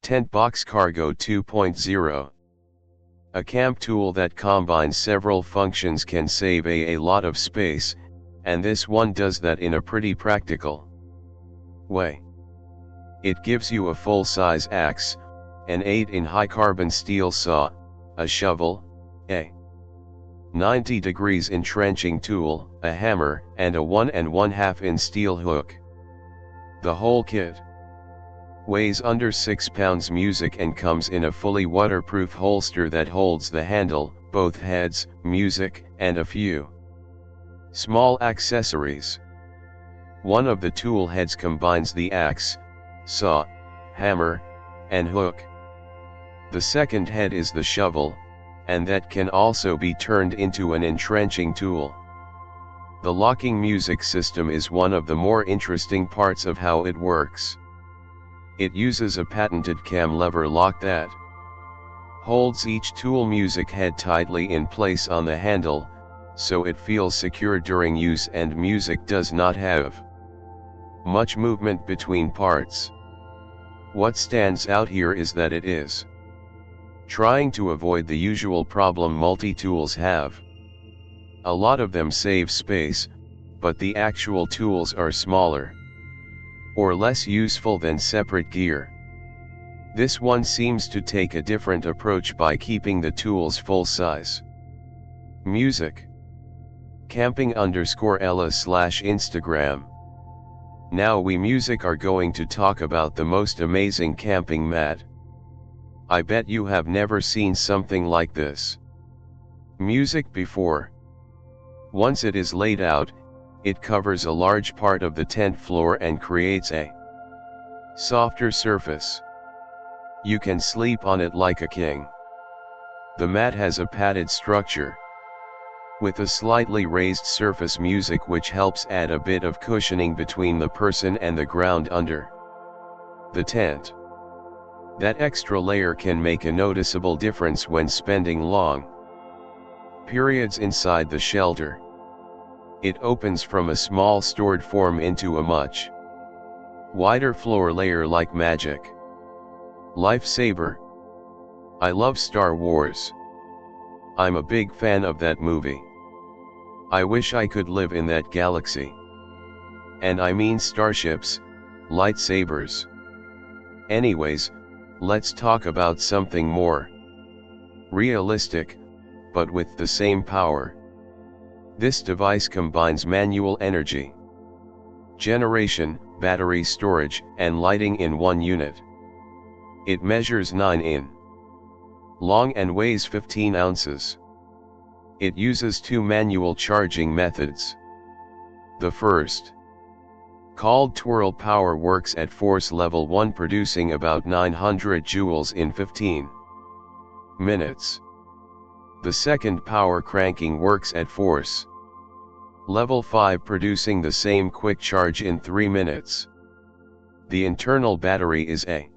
TentBox Cargo 2.0. A camp tool that combines several functions can save a lot of space, and this one does that in a pretty practical way. It gives you a full-size axe, an 8-in high-carbon steel saw, a shovel, a 90 degrees entrenching tool, a hammer, and a 1 1/2-in steel hook. The whole kit weighs under 6 pounds music and comes in a fully waterproof holster that holds the handle, both heads, music, and a few small accessories. One of the tool heads combines the axe, saw, hammer, and hook. The second head is the shovel, and that can also be turned into an entrenching tool. The locking music system is one of the more interesting parts of how it works. It uses a patented cam lever lock that holds each tool music head tightly in place on the handle, so it feels secure during use and music does not have much movement between parts. What stands out here is that it is trying to avoid the usual problem multi-tools have. A lot of them save space, but the actual tools are smaller or less useful than separate gear. This one seems to take a different approach by keeping the tools full size. Music. Camping_Ella/Instagram. Now we music are going to talk about the most amazing camping mat. I bet you have never seen something like this music before. Once it is laid out, it covers a large part of the tent floor and creates a softer surface. You can sleep on it like a king. The mat has a padded structure with a slightly raised surface music which helps add a bit of cushioning between the person and the ground under the tent. That extra layer can make a noticeable difference when spending long periods inside the shelter. It opens from a small stored form into a much wider floor layer like magic. LifeSaber. I love Star Wars. I'm a big fan of that movie. I wish I could live in that galaxy. And I mean starships, lightsabers. Anyways, let's talk about something more realistic, but with the same power. This device combines manual energy generation, battery storage, and lighting in one unit. It measures 9 in long and weighs 15 ounces. It uses 2 manual charging methods. The first, called Twirl Power, works at force level 1, producing about 900 joules in 15 minutes. The second, power cranking, works at force level 5, producing the same quick charge in 3 minutes. The internal battery is a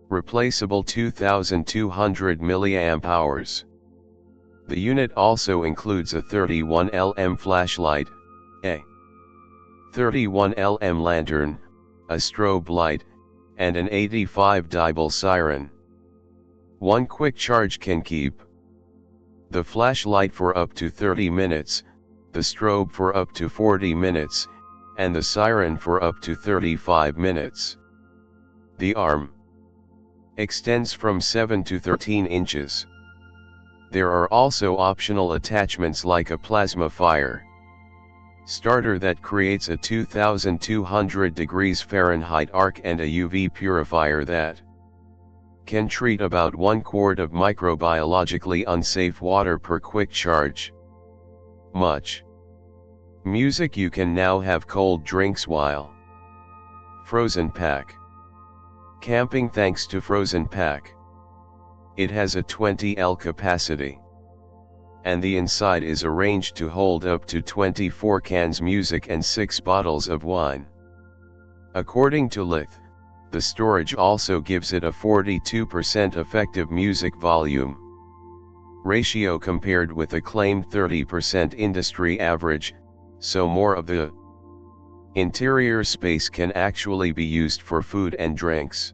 replaceable 2200 mAh. The unit also includes a 31 LM flashlight, a 31 LM lantern, a strobe light, and an 85 dB siren. One quick charge can keep the flashlight for up to 30 minutes, the strobe for up to 40 minutes, and the siren for up to 35 minutes. The arm extends from 7 to 13 inches. There are also optional attachments like a plasma fire starter that creates a 2200 degrees Fahrenheit arc and a UV purifier that can treat about 1 quart of microbiologically unsafe water per quick charge. Much music. You can now have cold drinks while FrozenPack camping thanks to FrozenPack. It has a 20L capacity, and the inside is arranged to hold up to 24 cans music and 6 bottles of wine. According to Lith, the storage also gives it a 42% effective music volume ratio compared with a claimed 30% industry average, so more of the interior space can actually be used for food and drinks.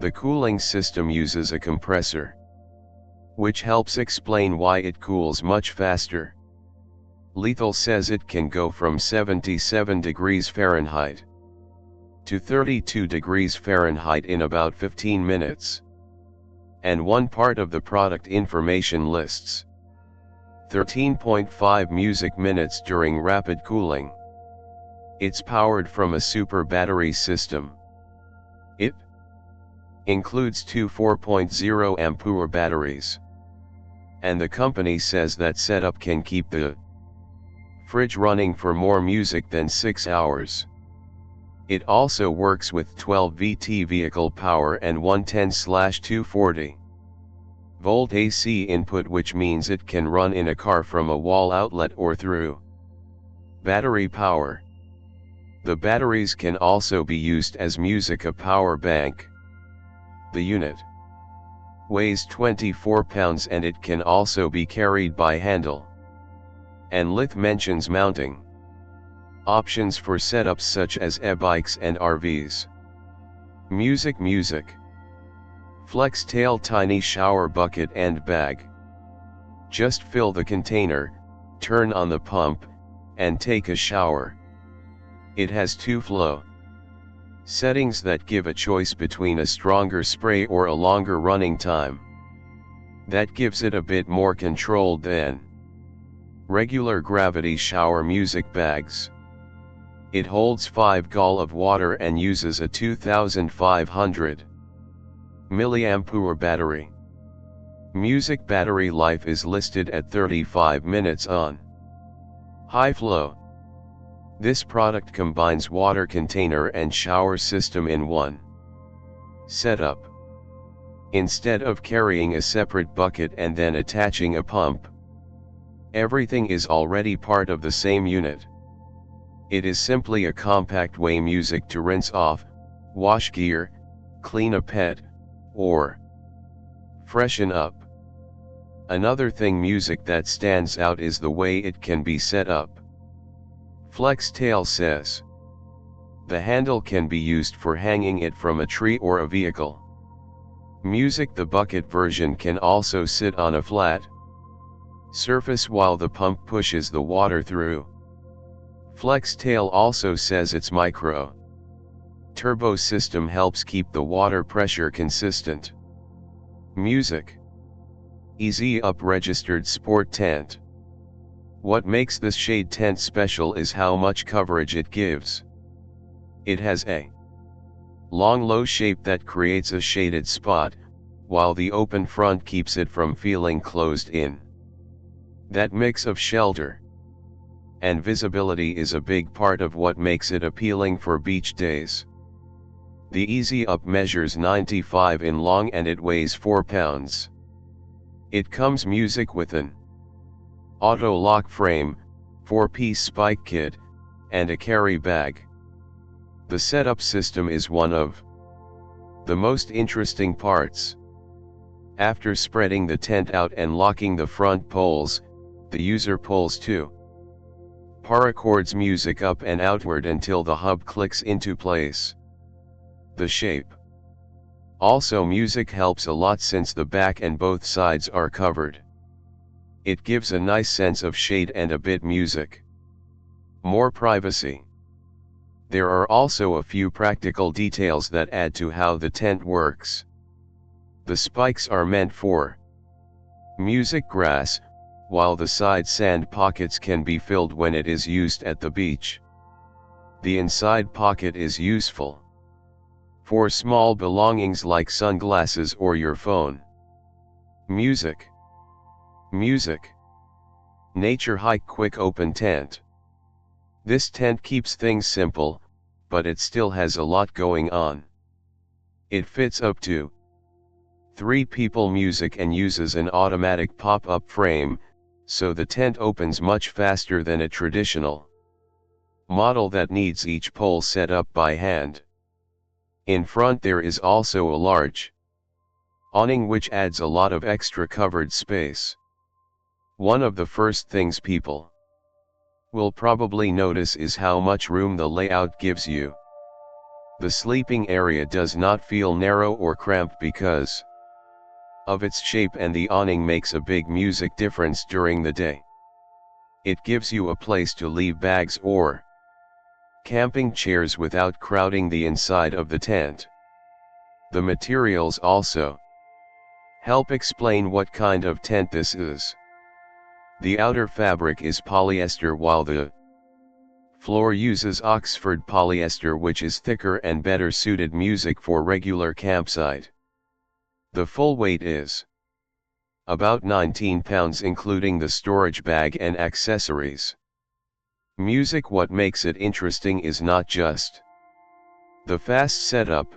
The cooling system uses a compressor, which helps explain why it cools much faster. Lethal says it can go from 77 degrees Fahrenheit to 32 degrees Fahrenheit in about 15 minutes. And one part of the product information lists 13.5 music minutes during rapid cooling. It's powered from a super battery system. It includes two 4.0 ampere batteries. And the company says that setup can keep the fridge running for more music than 6 hours. It also works with 12 VT vehicle power and 110/240 volt AC input, which means it can run in a car from a wall outlet or through battery power. The batteries can also be used as a power bank. The unit weighs 24 pounds and it can also be carried by handle. And Lith mentions mounting options for setups such as e-bikes and RVs. Music. Flextail tiny shower bucket and bag. Just fill the container, turn on the pump, and take a shower. It has two flow settings that give a choice between a stronger spray or a longer running time. That gives it a bit more controlled than regular gravity shower music bags. It holds 5 gall of water and uses a 2500 milliampere battery. Music battery life is listed at 35 minutes on high flow. This product combines water container and shower system in one setup. Instead of carrying a separate bucket and then attaching a pump, everything is already part of the same unit. It is simply a compact way music to rinse off, wash gear, clean a pet, or freshen up. Another thing music that stands out is the way it can be set up. Flextail says the handle can be used for hanging it from a tree or a vehicle. Music. The bucket version can also sit on a flat surface while the pump pushes the water through. Flextail also says its micro turbo system helps keep the water pressure consistent. Music. Easy Up registered sport tent. What makes this shade tent special is how much coverage it gives. It has a long low shape that creates a shaded spot, while the open front keeps it from feeling closed in. That mix of shelter and visibility is a big part of what makes it appealing for beach days. The Easy Up measures 95 in long and it weighs 4 pounds. It comes music with an auto lock frame, 4-piece spike kit, and a carry bag. The setup system is one of the most interesting parts. After spreading the tent out and locking the front poles, the user pulls two paracords music up and outward until the hub clicks into place. The shape. Also, music helps a lot since the back and both sides are covered. It gives a nice sense of shade and a bit music. More privacy. There are also a few practical details that add to how the tent works. The spikes are meant for music grass, while the side sand pockets can be filled when it is used at the beach. The inside pocket is useful for small belongings like sunglasses or your phone. Music. Naturehike quick open tent. This tent keeps things simple, but it still has a lot going on. It fits up to 3 people music and uses an automatic pop-up frame, so the tent opens much faster than a traditional model that needs each pole set up by hand. In front there is also a large awning which adds a lot of extra covered space. One of the first things people will probably notice is how much room the layout gives you. The sleeping area does not feel narrow or cramped because of its shape, and the awning makes a big music difference during the day. It gives you a place to leave bags or camping chairs without crowding the inside of the tent. The materials also help explain what kind of tent this is. The outer fabric is polyester while the floor uses Oxford polyester, which is thicker and better suited music for regular campsite. The full weight is about 19 pounds including the storage bag and accessories. Music. What makes it interesting is not just the fast setup,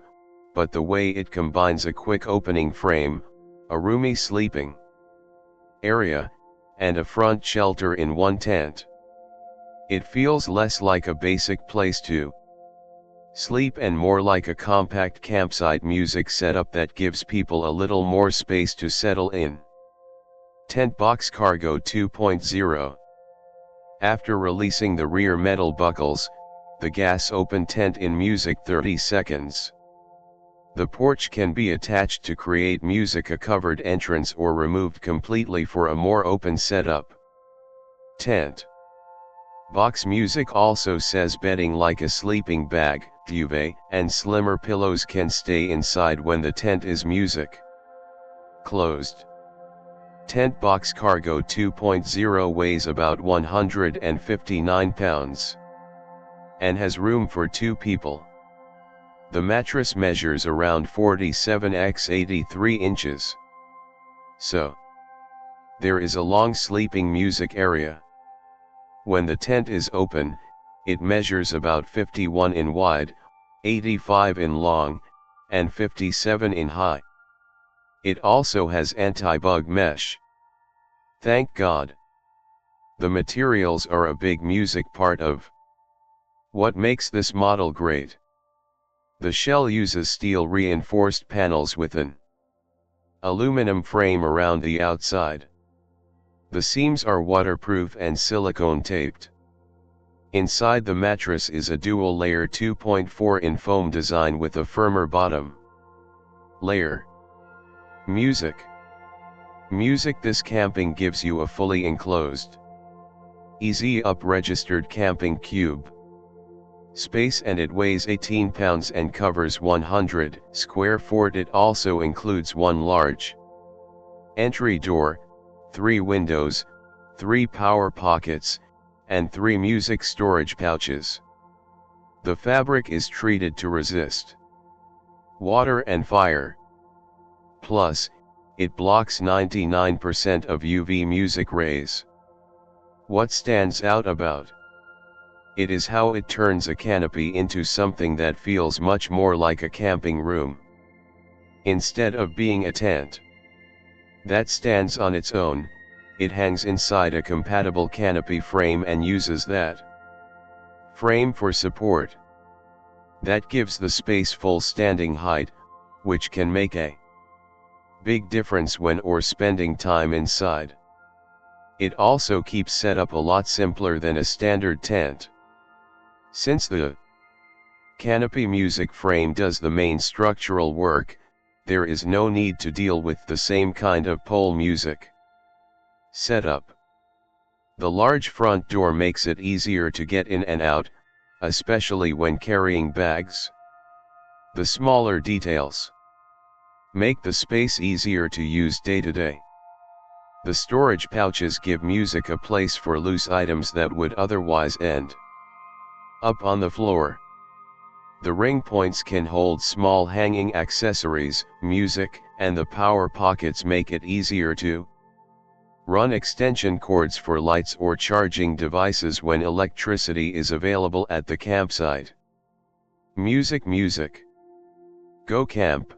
but the way it combines a quick opening frame, a roomy sleeping area, and a front shelter in one tent. It feels less like a basic place to sleep and more like a compact campsite music setup that gives people a little more space to settle in. TentBox Cargo 2.0. After releasing the rear metal buckles, the gas open tent in music 30 seconds. The porch can be attached to create music, a covered entrance, or removed completely for a more open setup. Tent box music also says bedding like a sleeping bag, duvet, and slimmer pillows can stay inside when the tent is music closed. TentBox Cargo 2.0 weighs about 159 pounds and has room for 2 people. The mattress measures around 47 x 83 inches. So there is a long sleeping music area. When the tent is open, it measures about 51 in wide, 85 in long, and 57 in high. It also has anti-bug mesh. Thank God. The materials are a big music part of what makes this model great. The shell uses steel reinforced panels with an aluminum frame around the outside. The seams are waterproof and silicone taped. Inside the mattress is a dual layer 2.4 in foam design with a firmer bottom layer. Music. This camping gives you a fully enclosed, easy up registered camping cube space, and it weighs 18 pounds and covers 100 square feet. It also includes one large entry door, 3 windows, 3 power pockets, and 3 music storage pouches. The fabric is treated to resist water and fire. Plus, it blocks 99% of UV music rays. What stands out about it is how it turns a canopy into something that feels much more like a camping room, instead of being a tent that stands on its own. It hangs inside a compatible canopy frame and uses that frame for support. That gives the space full standing height, which can make a big difference when spending time inside. It also keeps setup a lot simpler than a standard tent. Since the canopy music frame does the main structural work, there is no need to deal with the same kind of pole music setup. The large front door makes it easier to get in and out, especially when carrying bags. The smaller details make the space easier to use day to day. The storage pouches give music a place for loose items that would otherwise end up on the floor. The ring points can hold small hanging accessories, music, and the power pockets make it easier to run extension cords for lights or charging devices when electricity is available at the campsite. Music. GoCamp.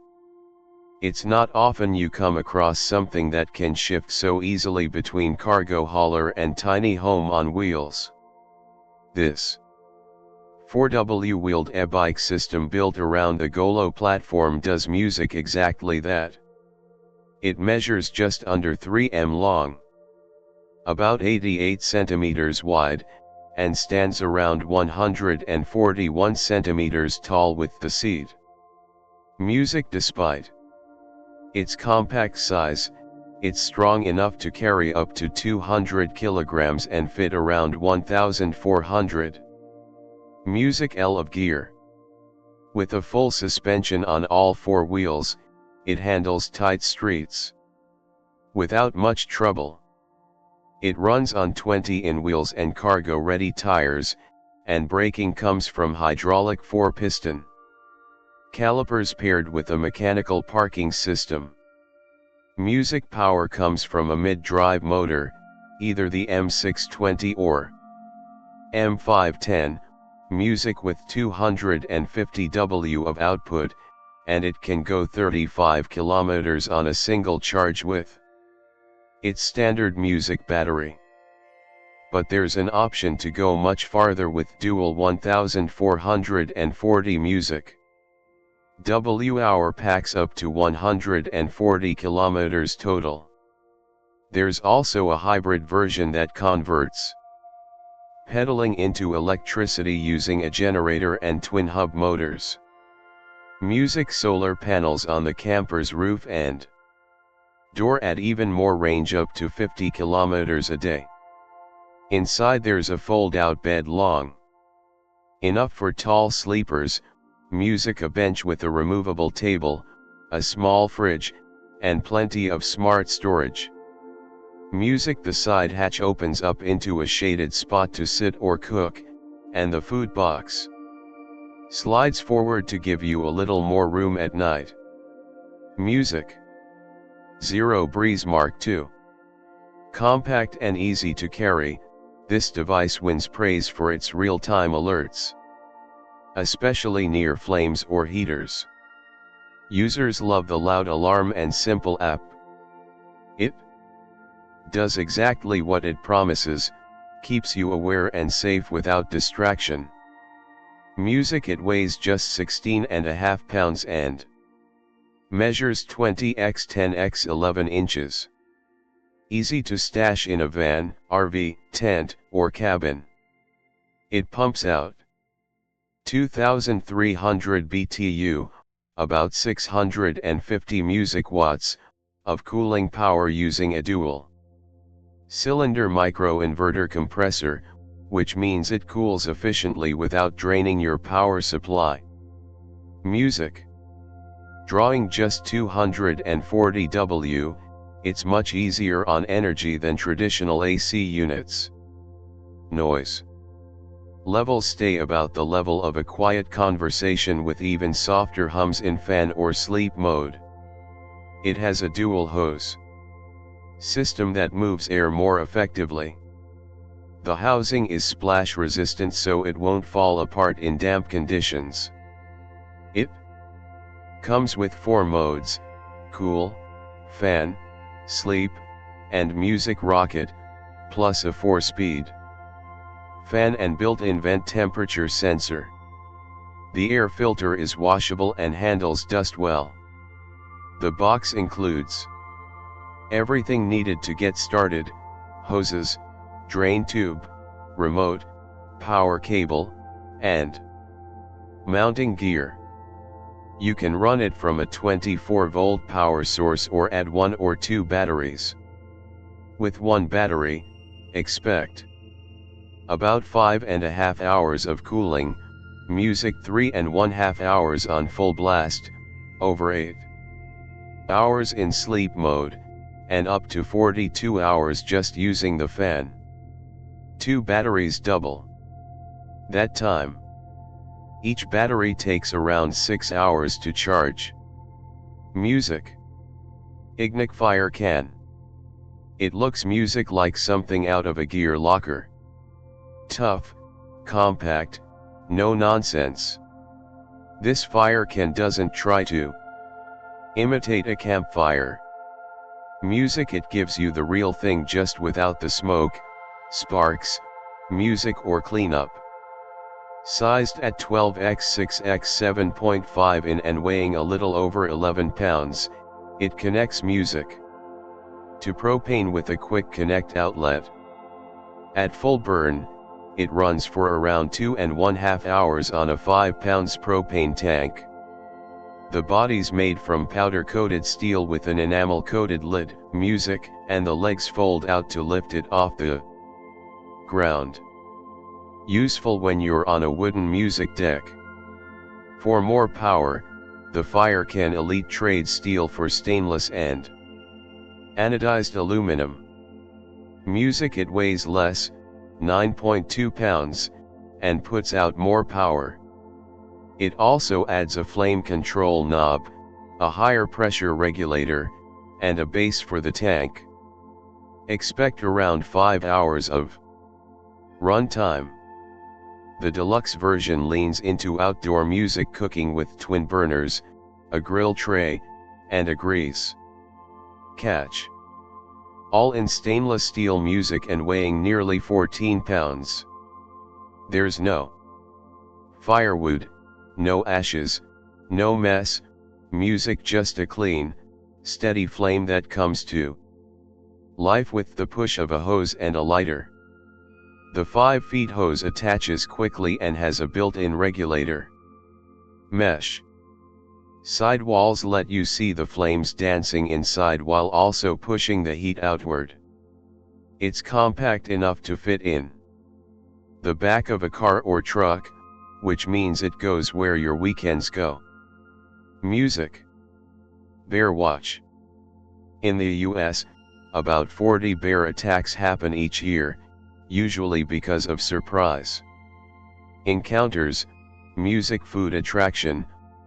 It's not often you come across something that can shift so easily between cargo hauler and tiny home on wheels. This 4W-wheeled e-bike system built around the GoLo platform does music exactly that. It measures just under 3 m long, about 88 centimeters wide, and stands around 141 centimeters tall with the seat. Music. Despite its compact size, it's strong enough to carry up to 200 kilograms and fit around 1,400. Music. L of gear. With a full suspension on all four wheels, it handles tight streets without much trouble. It runs on 20-in wheels and cargo-ready tires, and braking comes from hydraulic 4-piston calipers paired with a mechanical parking system. Music. Power comes from a mid-drive motor, either the M620 or M510, music with 250 W of output, and it can go 35 kilometers on a single charge with its standard music battery. But there's an option to go much farther with dual 1440 music W-hour packs up to 140 kilometers total. There's also a hybrid version that converts pedaling into electricity using a generator and twin hub motors. Music. Solar panels on the camper's roof and door add even more range, up to 50 kilometers a day. Inside there's a fold-out bed long enough for tall sleepers, music. A bench with a removable table, a small fridge, and plenty of smart storage. Music. The side hatch opens up into a shaded spot to sit or cook, and the food box slides forward to give you a little more room at night. Music. Zero Breeze Mark II. Compact and easy to carry, this device wins praise for its real-time alerts, especially near flames or heaters. Users love the loud alarm and simple app. It does exactly what it promises, keeps you aware and safe without distraction. Music. It weighs just 16.5 pounds and measures 20 x 10 x 11 inches. Easy to stash in a van, RV, tent, or cabin. It pumps out 2,300 BTU, about 650 music watts, of cooling power using a dual cylinder microinverter compressor, which means it cools efficiently without draining your power supply. Music. Drawing just 240 W, it's much easier on energy than traditional AC units. Noise levels stay about the level of a quiet conversation with even softer hums in fan or sleep mode. It has a dual hose system that moves air more effectively. The housing is splash resistant so it won't fall apart in damp conditions. It comes with 4 modes: cool, fan, sleep, and music rocket, plus a 4-speed fan and built-in vent temperature sensor. The air filter is washable and handles dust well. The box includes everything needed to get started: hoses, drain tube, remote, power cable, and mounting gear. You can run it from a 24-volt power source or add 1 or 2 batteries. With one battery, expect about 5.5 hours of cooling, music 3.5 hours on full blast, over 8 hours in sleep mode, and up to 42 hours just using the fan. 2 batteries double that time. Each battery takes around 6 hours to charge. Music. IgnikFireCan. It looks music like something out of a gear locker. Tough, compact, no nonsense. This fire can doesn't try to imitate a campfire. Music. It gives you the real thing just without the smoke, sparks, music or cleanup. Sized at 12 x 6 x 7.5 in and weighing a little over 11 pounds, it connects music to propane with a quick connect outlet. At full burn, it runs for around 2.5 hours on a 5 pounds propane tank. The body's made from powder-coated steel with an enamel-coated lid, music, and the legs fold out to lift it off the ground. Useful when you're on a wooden music deck. For more power, the FireCan Elite trades steel for stainless and anodized aluminum. Music, it weighs less, 9.2 pounds, and puts out more power. It also adds a flame control knob, a higher pressure regulator, and a base for the tank. Expect around 5 hours of run time. The deluxe version leans into outdoor music cooking with twin burners, a grill tray, and a grease catch. All in stainless steel music and weighing nearly 14 pounds. There's no firewood, no ashes, no mess, music, just a clean, steady flame that comes to life with the push of a hose and a lighter. The 5-feet hose attaches quickly and has a built-in regulator. Mesh sidewalls let you see the flames dancing inside while also pushing the heat outward. It's compact enough to fit in the back of a car or truck, which means it goes where your weekends go. Music. Bearwatch. In the US, about 40 bear attacks happen each year, usually because of surprise encounters, music, food attraction,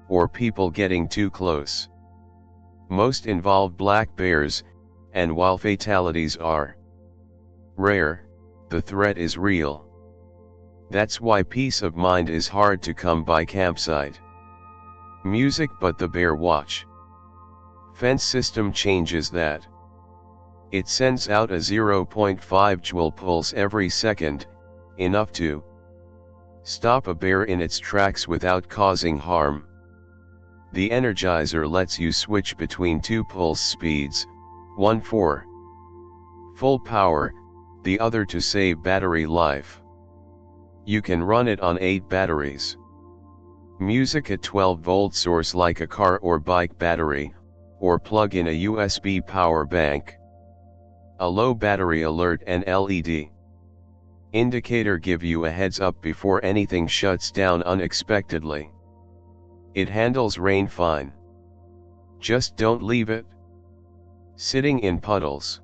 or people getting too close. Most involve black bears, and while fatalities are rare, the threat is real. That's why peace of mind is hard to come by campsite. Music, but the Bearwatch fence system changes that. It sends out a 0.5 joule pulse every second, enough to stop a bear in its tracks without causing harm. The Energizer lets you switch between 2 pulse speeds, one for full power, the other to save battery life. You can run it on 8 batteries. Music, a 12-volt source like a car or bike battery, or plug in a USB power bank. A low battery alert and LED indicator give you a heads up before anything shuts down unexpectedly. It handles rain fine. Just don't leave it sitting in puddles.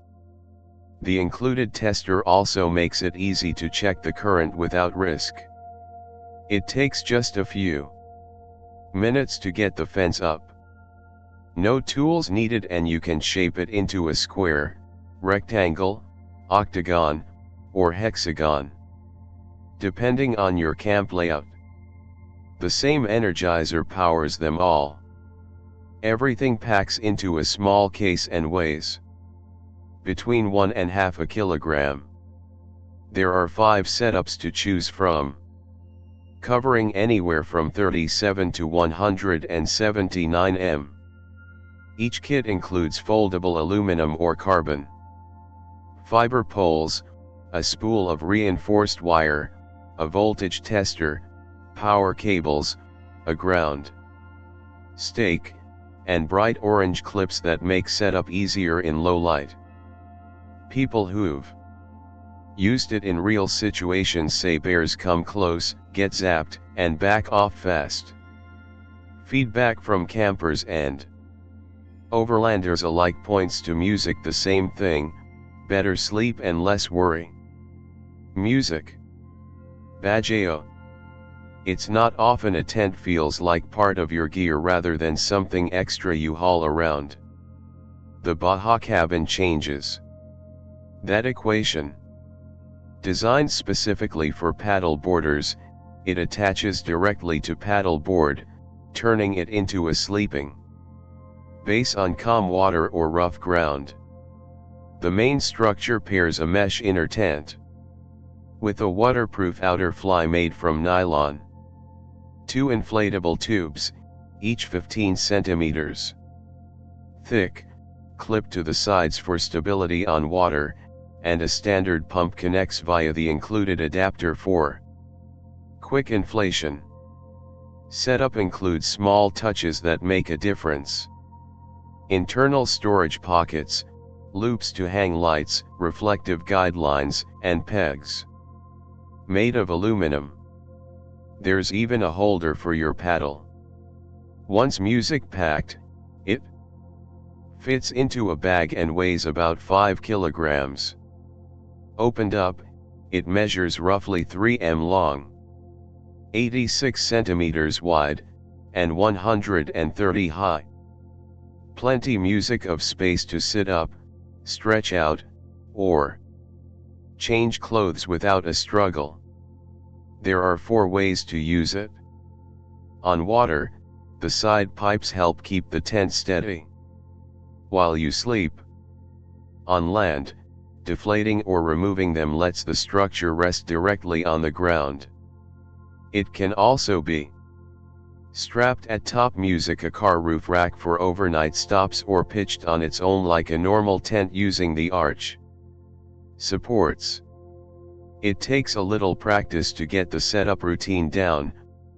The included tester also makes it easy to check the current without risk. It takes just a few minutes to get the fence up. No tools needed, and you can shape it into a square, rectangle, octagon, or hexagon, depending on your camp layout. The same Energizer powers them all. Everything packs into a small case and weighs between 1.5 kilograms. There are 5 setups to choose from, covering anywhere from 37 to 179 m. Each kit includes foldable aluminum or carbon fiber poles, a spool of reinforced wire, a voltage tester, power cables, a ground stake, and bright orange clips that make setup easier in low light. People who've used it in real situations say bears come close, get zapped, and back off fast. Feedback from campers and overlanders alike points to music the same thing: better sleep and less worry. Music. BAJAO. It's not often a tent feels like part of your gear rather than something extra you haul around. The BAJAO cabin changes that equation. Designed specifically for paddle boarders, it attaches directly to paddle board, turning it into a sleeping base on calm water or rough ground. The main structure pairs a mesh inner tent with a waterproof outer fly made from nylon. 2 inflatable tubes, each 15 centimeters thick, clip to the sides for stability on water, and a standard pump connects via the included adapter for quick inflation. Setup includes small touches that make a difference. Internal storage pockets, loops to hang lights, reflective guidelines, and pegs. Made of aluminum. There's even a holder for your paddle. Once music packed, it fits into a bag and weighs about 5 kilograms. Opened up, it measures roughly 3 m long, 86 centimeters wide, and 130 high. Plenty music of space to sit up, stretch out, or change clothes without a struggle. There are 4 ways to use it. On water, the side pipes help keep the tent steady while you sleep. On land, deflating or removing them lets the structure rest directly on the ground. It can also be strapped at top music a car roof rack for overnight stops or pitched on its own like a normal tent using the arch supports. It takes a little practice to get the setup routine down,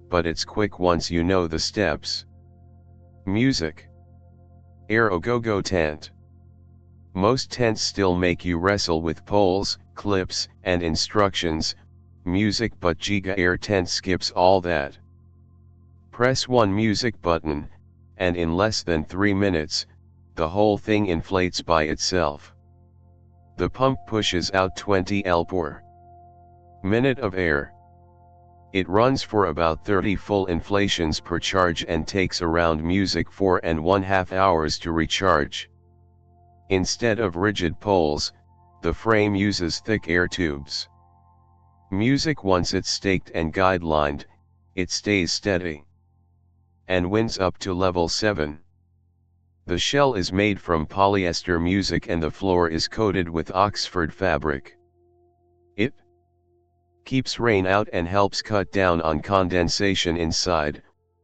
but it's quick once you know the steps. Music. Aerogogo Tent. Most tents still make you wrestle with poles, clips, and instructions, music, but Giga Air Tent skips all that. Press one music button, and in less than 3 minutes, the whole thing inflates by itself. The pump pushes out 20 L per minute of air. It runs for about 30 full inflations per charge and takes around music 4.5 hours to recharge. Instead of rigid poles, the frame uses thick air tubes. Music, once it's staked and guidelined, it stays steady and wins up to level 7. The shell is made from polyester music and the floor is coated with Oxford fabric. It keeps rain out and helps cut down on condensation inside,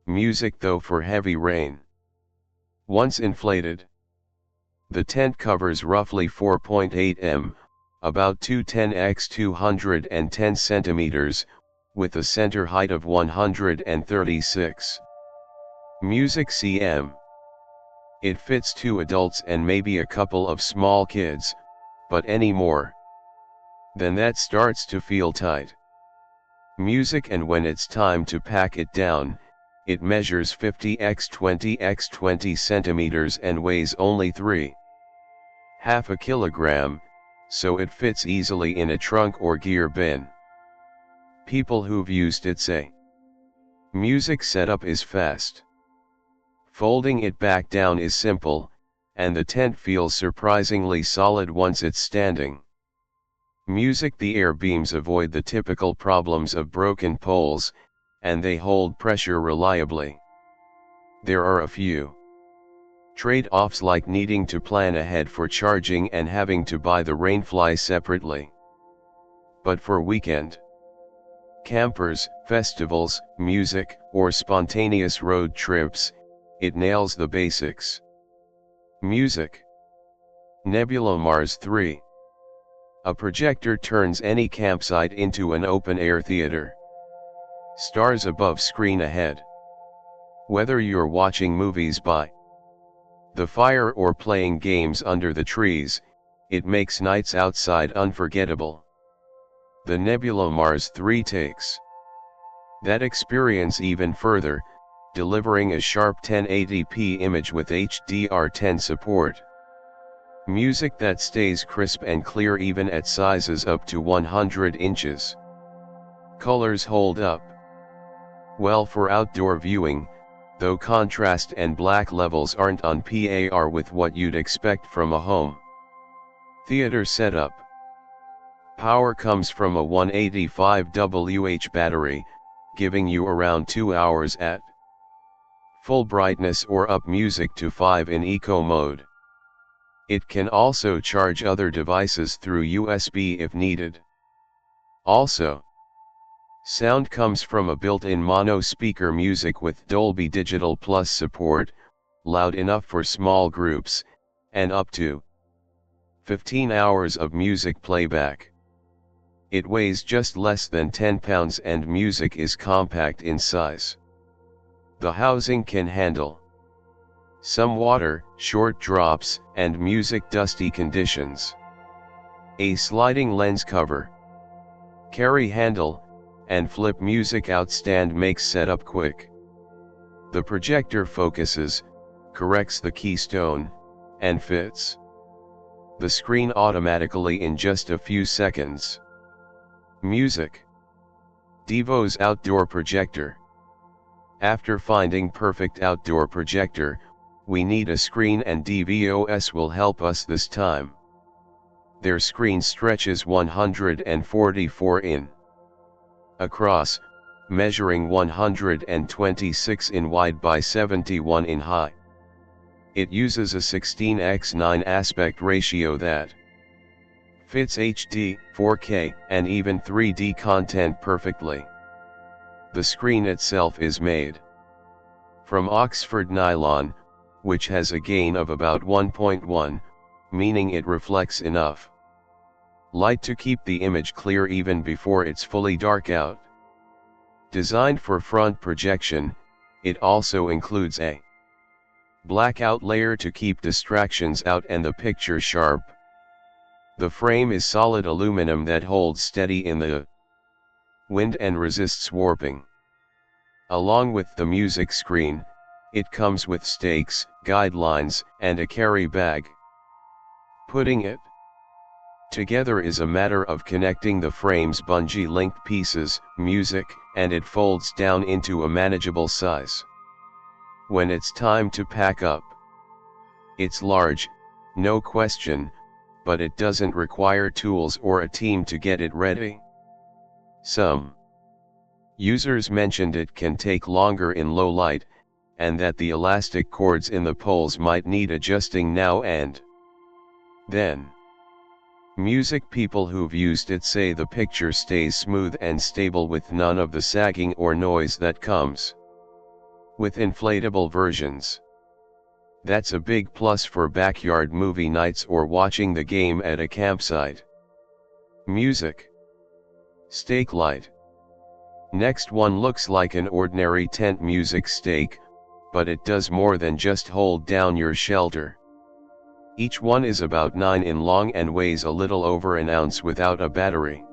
music though for heavy rain. Once inflated, the tent covers roughly 4.8 m, about 210 x 210 centimeters, with a center height of 136 music cm. It fits 2 adults and maybe a couple of small kids, but any more than that starts to feel tight. Music, and when it's time to pack it down, it measures 50 x 20 x 20 centimeters and weighs only 3.5 kilograms, so it fits easily in a trunk or gear bin. People who've used it say music setup is fast. Folding it back down is simple, and the tent feels surprisingly solid once it's standing. Music. The air beams avoid the typical problems of broken poles, and they hold pressure reliably. There are a few trade-offs like needing to plan ahead for charging and having to buy the rainfly separately. But for weekend campers, festivals, music, or spontaneous road trips, it nails the basics. Music. Nebula Mars 3. A projector turns any campsite into an open-air theater. Stars above, screen ahead. Whether you're watching movies by the fire or playing games under the trees, it makes nights outside unforgettable. The Nebula Mars 3 takes that experience even further, delivering a sharp 1080p image with HDR10 support. Music that stays crisp and clear even at sizes up to 100 inches. Colors hold up well for outdoor viewing, though contrast and black levels aren't on par with what you'd expect from a home theater setup. Power comes from a 185 Wh battery, giving you around 2 hours at full brightness or up music to 5 in eco mode. It can also charge other devices through USB if needed. Also, sound comes from a built-in mono speaker, music with Dolby Digital Plus support, loud enough for small groups, and up to 15 hours of music playback. It weighs just less than 10 pounds and music is compact in size. The housing can handle some water, short drops, and music dusty conditions. A sliding lens cover, carry handle, and flip music out stand makes setup quick. The projector focuses, corrects the keystone, and fits the screen automatically in just a few seconds. Music. Devos Outdoor Projector. After finding perfect outdoor projector, we need a screen, and Devos will help us this time. Their screen stretches 144 in across, measuring 126 in wide by 71 in high. It uses a 16:9 aspect ratio that fits HD, 4K, and even 3D content perfectly. The screen itself is made from Oxford nylon, which has a gain of about 1.1, meaning it reflects enough light to keep the image clear even before it's fully dark out. Designed for front projection, it also includes a blackout layer to keep distractions out and the picture sharp. The frame is solid aluminum that holds steady in the wind and resists warping. Along with the music screen, it comes with stakes, guidelines, and a carry bag. Putting it together is a matter of connecting the frame's bungee-linked pieces, music, and it folds down into a manageable size. When it's time to pack up, it's large, no question, but it doesn't require tools or a team to get it ready. Some users mentioned it can take longer in low light, and that the elastic cords in the poles might need adjusting now and then. Music people who've used it say the picture stays smooth and stable with none of the sagging or noise that comes with inflatable versions. That's a big plus for backyard movie nights or watching the game at a campsite. Music. STAKELIGHT. Next one looks like an ordinary tent music stake, but it does more than just hold down your shelter. Each one is about 9 in long and weighs a little over an ounce without a battery.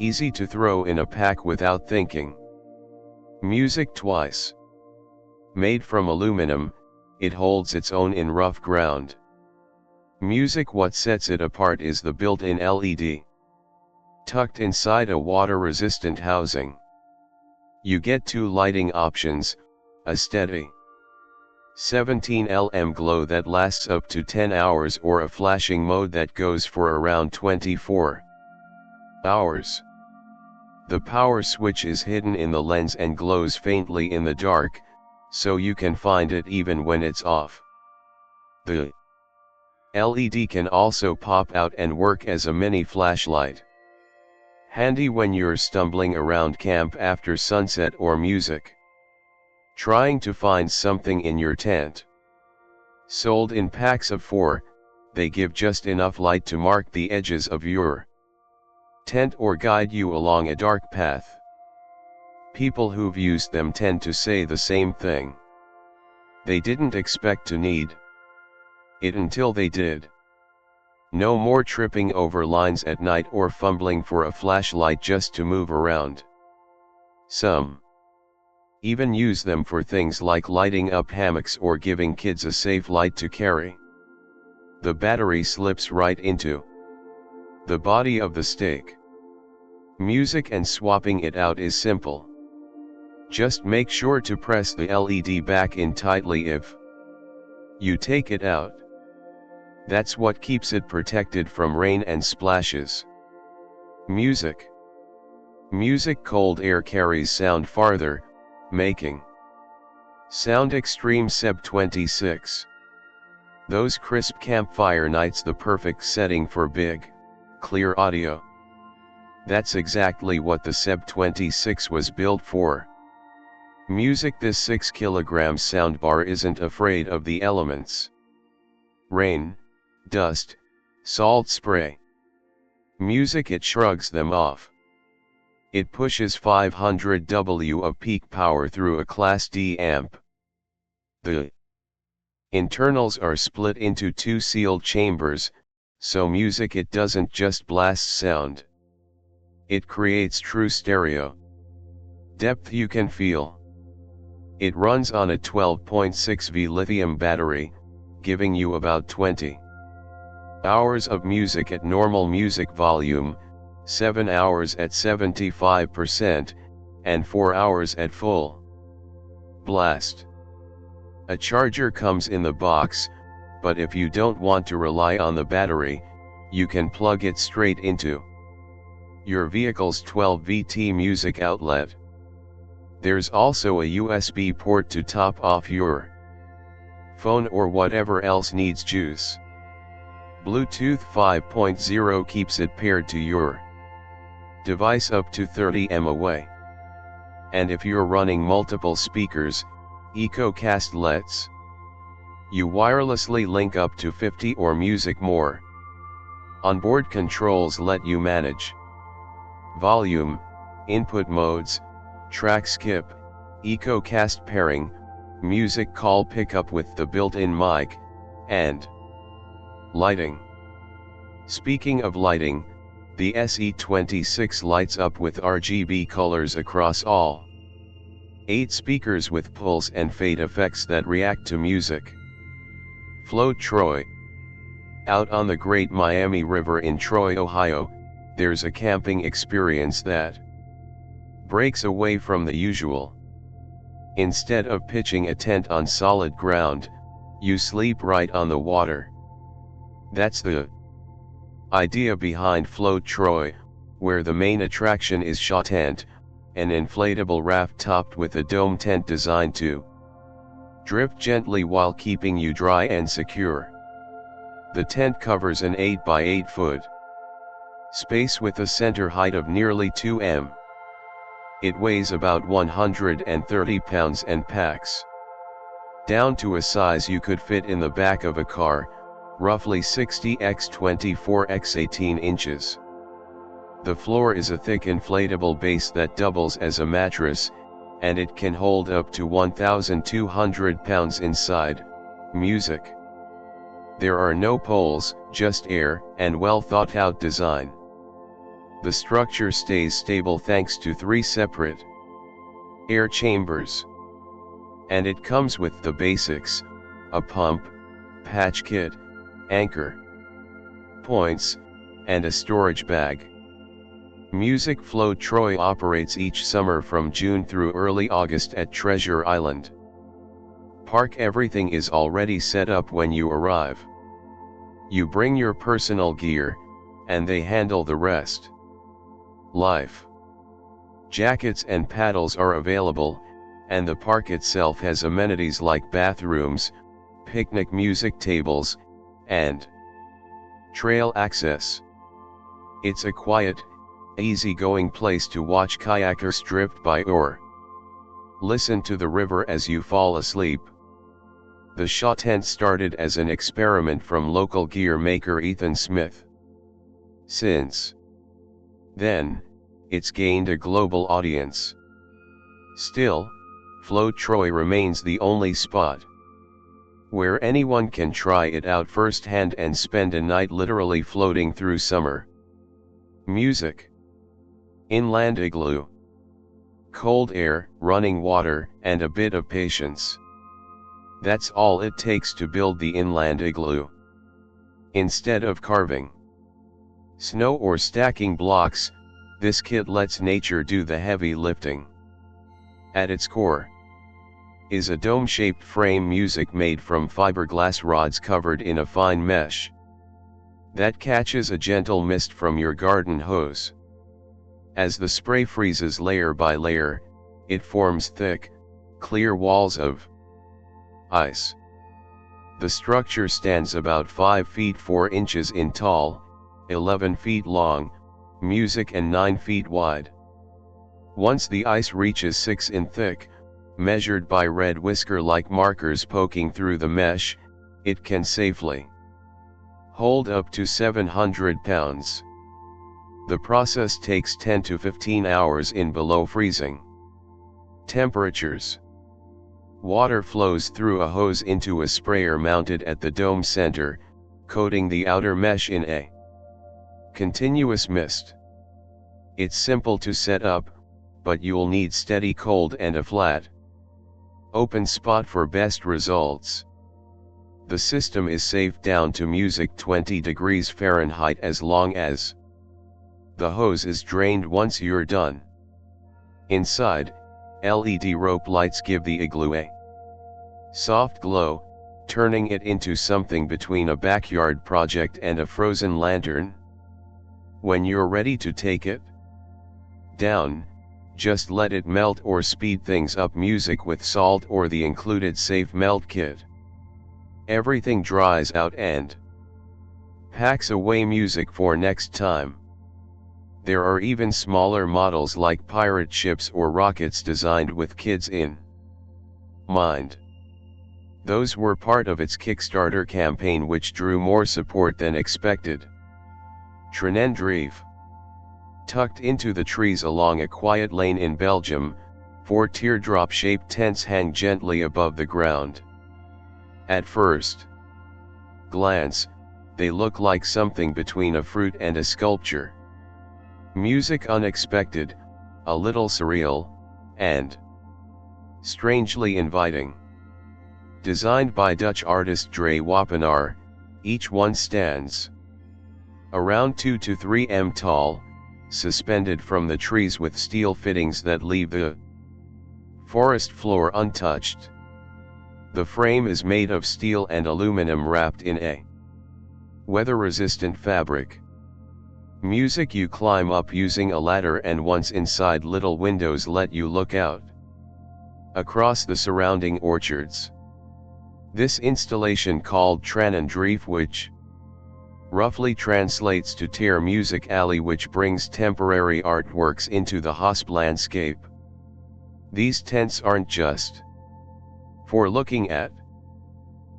Easy to throw in a pack without thinking. Music twice. Made from aluminum, it holds its own in rough ground. Music. What sets it apart is the built-in LED. Tucked inside a water-resistant housing. You get 2 lighting options, a steady 17 lm glow that lasts up to 10 hours or a flashing mode that goes for around 24 hours. The power switch is hidden in the lens and glows faintly in the dark, so you can find it even when it's off. The LED can also pop out and work as a mini flashlight. Handy when you're stumbling around camp after sunset or music trying to find something in your tent. Sold in packs of 4, they give just enough light to mark the edges of your tent or guide you along a dark path. People who've used them tend to say the same thing. They didn't expect to need it until they did. No more tripping over lines at night or fumbling for a flashlight just to move around. Some even use them for things like lighting up hammocks or giving kids a safe light to carry. The battery slips right into the body of the stake. Music, and swapping it out is simple. Just make sure to press the LED back in tightly if you take it out. That's what keeps it protected from rain and splashes. Music. Cold air carries sound farther, making sound extreme. Seb 26. Those crisp campfire nights, the perfect setting for big, clear audio. That's exactly what the Seb 26 was built for. Music. This 6 kg soundbar isn't afraid of the elements. Rain, dust, Salt spray. Music, it shrugs them off. It pushes 500 W of peak power through a Class D amp. The internals are split into two sealed chambers, so music, it doesn't just blast sound. It creates true stereo. Depth you can feel. It runs on a 12.6V lithium battery, giving you about 20 hours of music at normal music volume, 7 hours at 75%, and 4 hours at full blast. A charger comes in the box, but if you don't want to rely on the battery, you can plug it straight into your vehicle's 12V music outlet. There's also a USB port to top off your phone or whatever else needs juice. Bluetooth 5.0 keeps it paired to your device up to 30 m away. And if you're running multiple speakers, EcoCast lets you wirelessly link up to 50 or music more. Onboard controls let you manage volume, input modes, track skip, EcoCast pairing, music call pickup with the built-in mic, and lighting. Speaking of lighting, the SE26 lights up with RGB colors across all 8 speakers with pulse and fade effects that react to music. Float Troy. Out on the Great Miami River in Troy, Ohio, there's a camping experience that breaks away from the usual. Instead of pitching a tent on solid ground, you sleep right on the water. That's the idea behind Float Troy, where the main attraction is SHA Tent, an inflatable raft topped with a dome tent designed to drift gently while keeping you dry and secure. The tent covers an 8 by 8 foot space with a center height of nearly 2 m. It weighs about 130 pounds and packs down to a size you could fit in the back of a car, roughly 60 x 24 x 18 inches. The floor is a thick inflatable base that doubles as a mattress, and it can hold up to 1,200 pounds inside. Music. There are no poles, just air, and well thought out design. The structure stays stable thanks to 3 separate air chambers. And it comes with the basics: a pump, patch kit, anchor points, and a storage bag. Music Float Troy operates each summer from June through early August at Treasure Island Park. Everything is already set up when you arrive. You bring your personal gear, and they handle the rest. Life jackets and paddles are available, and the park itself has amenities like bathrooms, picnic music tables, and trail access. It's a quiet, easy-going place to watch kayakers drift by or listen to the river as you fall asleep. The SHA Tent started as an experiment from local gear maker Ethan Smith. Since then, it's gained a global audience. Still, Float Troy remains the only spot where anyone can try it out firsthand and spend a night literally floating through summer music. Inland igloo. Cold air, running water, and a bit of patience. That's all it takes to build the inland igloo. Instead of carving snow or stacking blocks, this kit lets nature do the heavy lifting. At its core is a dome-shaped frame music made from fiberglass rods covered in a fine mesh that catches a gentle mist from your garden hose. As the spray freezes layer by layer, it forms thick, clear walls of ice. The structure stands about 5 feet 4 inches in tall, 11 feet long, music, and 9 feet wide. Once the ice reaches 6 in thick, measured by red whisker-like markers poking through the mesh, it can safely Hold up to 700 pounds. The process takes 10 to 15 hours in below freezing temperatures. Water flows through a hose into a sprayer mounted at the dome center, coating the outer mesh in a continuous mist. It's simple to set up, but you'll need steady cold and a flat, open spot for best results. The system is safe down to music 20 degrees Fahrenheit as long as the hose is drained once you're done. Inside, LED rope lights give the igloo a soft glow, turning it into something between a backyard project and a frozen lantern. When you're ready to take it down, just let it melt or speed things up music with salt or the included safe melt kit. Everything dries out and packs away music for next time. There are even smaller models like pirate ships or rockets designed with kids in mind. Those were part of its Kickstarter campaign, which drew more support than expected. Tranendreef. Tucked into the trees along a quiet lane in Belgium, 4 teardrop-shaped tents hang gently above the ground. At first glance, they look like something between a fruit and a sculpture. Music unexpected, a little surreal, and strangely inviting. Designed by Dutch artist Dre Wapenaar, each one stands around 2 to 3 m tall, suspended from the trees with steel fittings that leave the forest floor untouched. The frame is made of steel and aluminum wrapped in a weather-resistant fabric. Music you climb up using a ladder, and once inside, little windows let you look out across the surrounding orchards. This installation, called Tranendreef, which roughly translates to Tear Music Alley, which brings temporary artworks into the hosp landscape. These tents aren't just for looking at.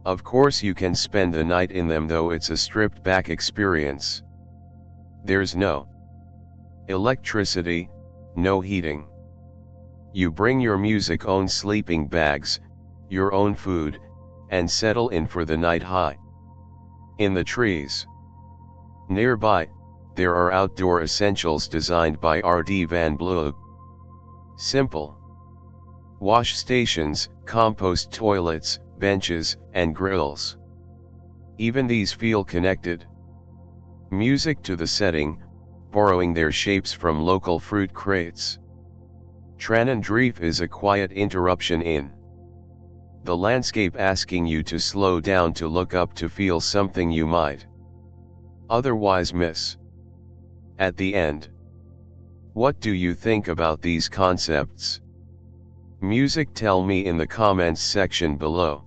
Of course you can spend the night in them, though it's a stripped back experience. There's no electricity, no heating. You bring your music own sleeping bags, your own food, and settle in for the night high in the trees. Nearby, there are outdoor essentials designed by R.D. van Blue. Simple wash stations, compost toilets, benches, and grills. Even these feel connected. Music to the setting, borrowing their shapes from local fruit crates. Tranendreef is a quiet interruption in the landscape, asking you to slow down, to look up, to feel something you might otherwise miss. At the end, what do you think about these concepts? Music, tell me in the comments section below.